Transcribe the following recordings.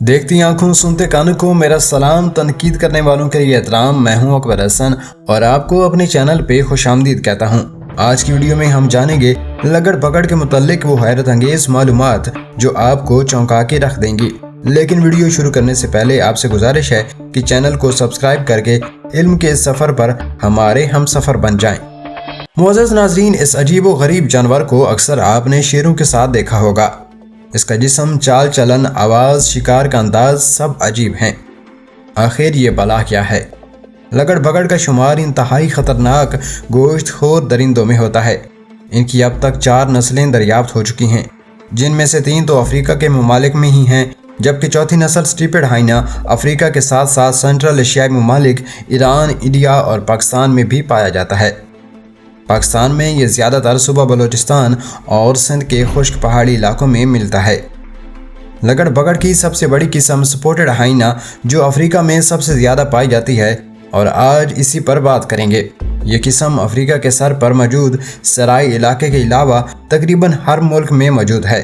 देखती आंखों सुनते कानों को मेरा सलाम। तनकीद करने वालों के लिए एहतराम। मैं हूं अकबर हसन और आपको अपने चैनल पे खुशामदीद कहता हूं। आज की वीडियो में हम जानेंगे लगड़ बगड़ के मुताल्लिक वो हैरत अंगेज मालूमात जो आपको चौंका के रख देंगी। लेकिन वीडियो शुरू करने से पहले आपसे गुजारिश है कि चैनल को सब्सक्राइब करके इल्म के सफ़र पर हमारे हम सफ़र बन जाएं। मुअज़्ज़ज़ नाज़रीन, इस अजीब व गरीब जानवर को अक्सर आपने शेरों के साथ देखा होगा। इसका जिस्म, चाल चलन, आवाज़, शिकार का अंदाज सब अजीब हैं। आखिर ये बला क्या है? लगड़ बगड़ का शुमार इंतहाई ख़तरनाक गोश्त खोर दरिंदों में होता है। इनकी अब तक 4 नस्लें दरियाफ्त हो चुकी हैं, जिनमें से 3 तो अफ्रीका के ममालिक में ही हैं, जबकि चौथी नस्ल स्ट्रिपेड हाइना अफ्रीका के साथ साथ सेंट्रल एशियाई ममालिक ईरान, इंडिया और पाकिस्तान में भी पाया जाता है। पाकिस्तान में ये ज़्यादातर सूबा बलूचिस्तान और सिंध के खुश्क पहाड़ी इलाकों में मिलता है। लगड़ बगड़ की सबसे बड़ी किस्म स्पॉटेड हाइना जो अफ्रीका में सबसे ज़्यादा पाई जाती है, और आज इसी पर बात करेंगे। ये किस्म अफ्रीका के सर पर मौजूद सराई इलाके के अलावा तकरीबन हर मुल्क में मौजूद है।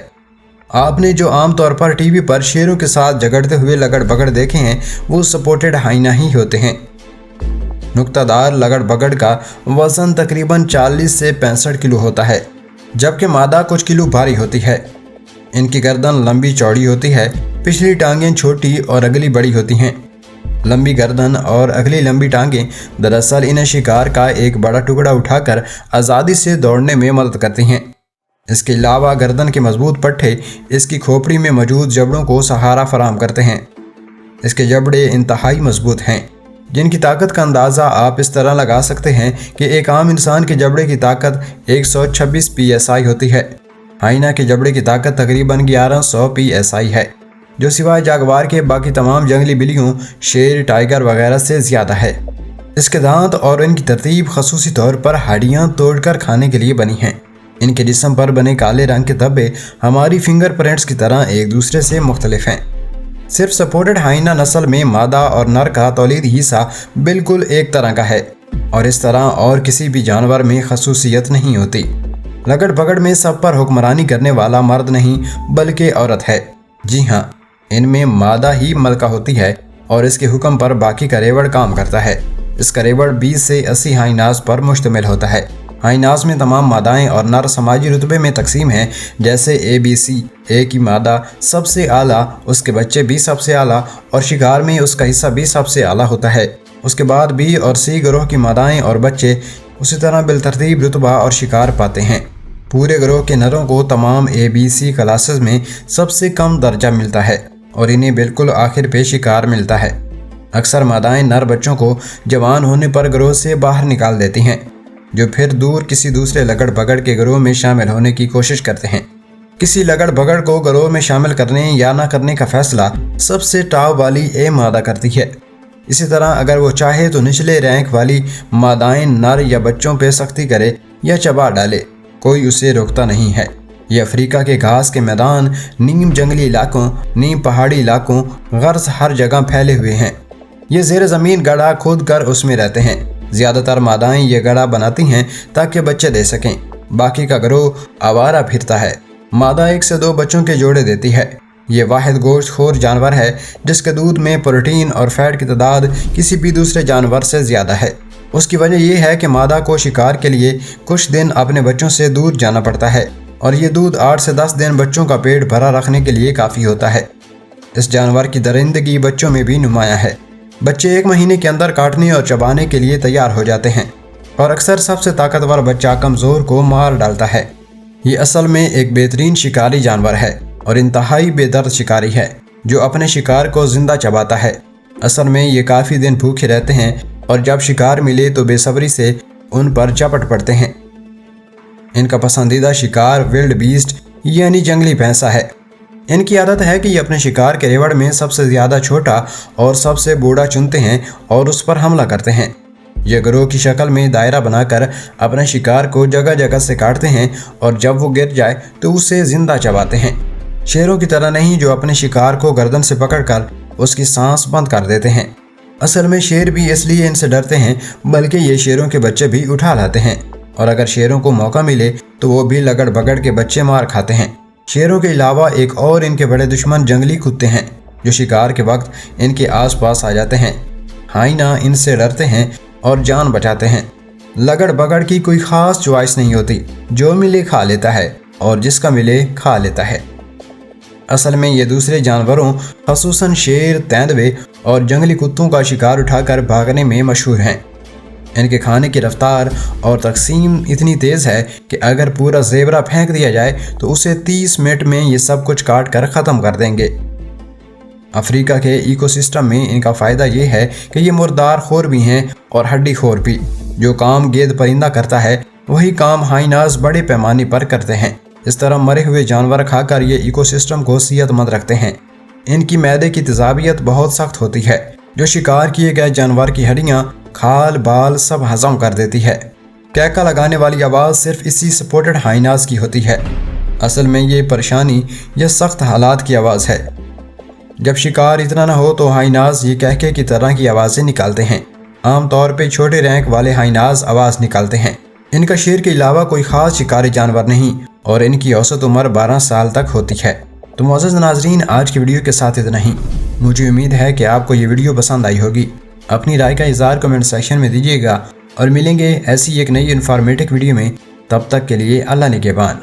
आपने जो आम तौर पर टीवी पर शेरों के साथ झगड़ते हुए लगड़ बगड़ देखे हैं, वो स्पॉटेड हाइना ही होते हैं। नुक्तादार लगड़ बगड़ का वज़न तकरीबन 40 से 65 किलो होता है, जबकि मादा कुछ किलो भारी होती है। इनकी गर्दन लंबी चौड़ी होती है, पिछली टांगें छोटी और अगली बड़ी होती हैं। लंबी गर्दन और अगली लंबी टांगें दरअसल इन्हें शिकार का एक बड़ा टुकड़ा उठाकर आज़ादी से दौड़ने में मदद करती हैं। इसके अलावा गर्दन के मजबूत पट्टे इसकी खोपड़ी में मौजूद जबड़ों को सहारा फराहम करते हैं। इसके जबड़े इंतहाई मजबूत हैं, जिनकी ताकत का अंदाज़ा आप इस तरह लगा सकते हैं कि एक आम इंसान के जबड़े की ताकत 126 PSI होती है। हाइना के जबड़े की ताकत तकरीबन 1100 PSI है, जो सिवाय जागवार के बाकी तमाम जंगली बिल्लियों, शेर, टाइगर वगैरह से ज़्यादा है। इसके दांत और इनकी तरतीब खसूसी तौर पर हड्डियाँ तोड़कर खाने के लिए बनी हैं। इनके जिस्म पर बने काले रंग के धब्बे हमारी फिंगरप्रिंट्स की तरह एक दूसरे से मुख्तलिफ हैं। सिर्फ स्पॉटेड हाइना नस्ल में मादा और नर का तौलीदी हिस्सा बिल्कुल एक तरह का है, और इस तरह और किसी भी जानवर में खसूसियत नहीं होती। लगड़ बगड़ में सब पर हुक्मरानी करने वाला मर्द नहीं बल्कि औरत है। जी हाँ, इनमें मादा ही मलका होती है और इसके हुक्म पर बाकी का रेवड़ काम करता है। इसका रेवड़ 20 से 80 हाइनाज पर मुश्तमिल होता है। हाइनाज में तमाम मादाएं और नर समाजी रुतबे में तकसीम हैं, जैसे ABC। ए की मादा सबसे आला, उसके बच्चे भी सबसे आला और शिकार में उसका हिस्सा भी सबसे आला होता है। उसके बाद B और C ग्रोह की मादाएं और बच्चे उसी तरह बिलतरतीब रुतबा और शिकार पाते हैं। पूरे ग्रोह के नरों को तमाम ABC क्लासेस में सबसे कम दर्जा मिलता है और इन्हें बिल्कुल आखिर पे शिकार मिलता है। अक्सर मादाएं नर बच्चों को जवान होने पर ग्रोह से बाहर निकाल देती हैं, जो फिर दूर किसी दूसरे लगड़ बगड़ के ग्रोह में शामिल होने की कोशिश करते हैं। किसी लगड़ बगड़ को ग्रोह में शामिल करने या ना करने का फैसला सबसे टॉप वाली ए मादा करती है। इसी तरह अगर वो चाहे तो निचले रैंक वाली मादाएं नर या बच्चों पे सख्ती करे या चबा डाले, कोई उसे रोकता नहीं है। ये अफ्रीका के घास के मैदान, नीम जंगली इलाकों, नीम पहाड़ी इलाकों, गर्ज हर जगह फैले हुए हैं। ये ज़ेर ज़मीन गड्ढा खोद कर उसमें रहते हैं। ज़्यादातर मादाएं ये गड्ढा बनाती हैं ताकि बच्चे दे सकें। बाकी का ग्रोह आवारा फिरता है। मादा 1 से 2 बच्चों के जोड़े देती है। ये वाहिद गोश्त खोर जानवर है जिसके दूध में प्रोटीन और फैट की तादाद किसी भी दूसरे जानवर से ज़्यादा है। उसकी वजह यह है कि मादा को शिकार के लिए कुछ दिन अपने बच्चों से दूर जाना पड़ता है, और ये दूध 8 से 10 दिन बच्चों का पेट भरा रखने के लिए काफ़ी होता है। इस जानवर की दरिंदगी बच्चों में भी नुमायाँ है। बच्चे 1 महीने के अंदर काटने और चबाने के लिए तैयार हो जाते हैं, और अक्सर सबसे ताकतवर बच्चा कमज़ोर को मार डालता है। ये असल में एक बेहतरीन शिकारी जानवर है और इंतहाई बेदर्द शिकारी है जो अपने शिकार को ज़िंदा चबाता है। असल में ये काफ़ी दिन भूखे रहते हैं और जब शिकार मिले तो बेसब्री से उन पर झपट पड़ते हैं। इनका पसंदीदा शिकार विल्ड बीस्ट यानी जंगली भैंसा है। इनकी आदत है कि ये अपने शिकार के रेवड़ में सबसे ज़्यादा छोटा और सबसे बूढ़ा चुनते हैं और उस पर हमला करते हैं। ये ग्रोह की शक्ल में दायरा बनाकर अपने शिकार को जगह जगह से काटते हैं और जब वो गिर जाए तो उसे ज़िंदा चबाते हैं। शेरों की तरह नहीं जो अपने शिकार को गर्दन से पकड़कर उसकी सांस बंद कर देते हैं। असल में शेर भी इसलिए इनसे डरते हैं बल्कि ये शेरों के बच्चे भी उठा लाते हैं, और अगर शेरों को मौका मिले तो वो भी लगड़ बगड़ के बच्चे मार खाते हैं। शेरों के अलावा एक और इनके बड़े दुश्मन जंगली कुत्ते हैं। जो शिकार के वक्त इनके आसपास आ जाते हैं। हाइना इनसे डरते हैं और जान बचाते हैं। लगड़ बगड़ की कोई खास चॉइस नहीं होती, जो मिले खा लेता है और जिसका मिले खा लेता है। असल में ये दूसरे जानवरों खसूसन शेर, तेंदुए और जंगली कुत्तों का शिकार उठाकर भागने में मशहूर हैं। इनके खाने की रफ्तार और तकसीम इतनी तेज़ है कि अगर पूरा ज़ेबरा फेंक दिया जाए तो उसे 30 मिनट में ये सब कुछ काट कर ख़त्म कर देंगे। अफ्रीका के इकोसिस्टम में इनका फ़ायदा ये है कि ये मुर्दार खोर भी हैं और हड्डी खोर भी। जो काम गेंद परिंदा करता है वही काम हाइनास बड़े पैमाने पर करते हैं। इस तरह मरे हुए जानवर खाकर ये इकोसिस्टम को सेहतमंद रखते हैं। इनकी मैदे की तेज़ाबियत बहुत सख्त होती है, जो शिकार किए गए जानवर की हड्डियाँ, खाल बाल सब हजम कर देती है। कैका लगाने वाली आवाज़ सिर्फ इसी सपोर्टेड हाइनास की होती है। असल में ये परेशानी या सख्त हालात की आवाज़ है। जब शिकार इतना ना हो तो हाइनास ये कहके की तरह की आवाज़ें निकालते हैं। आमतौर पे छोटे रैंक वाले हाइनास आवाज़ निकालते हैं। इनका शेर के अलावा कोई ख़ास शिकारी जानवर नहीं और इनकी औसत उम्र 12 साल तक होती है। तो मुअज़्ज़ज़ नाज़रीन, आज की वीडियो के साथ इतना ही। मुझे उम्मीद है कि आपको ये वीडियो पसंद आई होगी। अपनी राय का इज़हार कमेंट सेक्शन में दीजिएगा और मिलेंगे ऐसी एक नई इन्फॉर्मेटिव वीडियो में। तब तक के लिए अल्लाह निगहबान।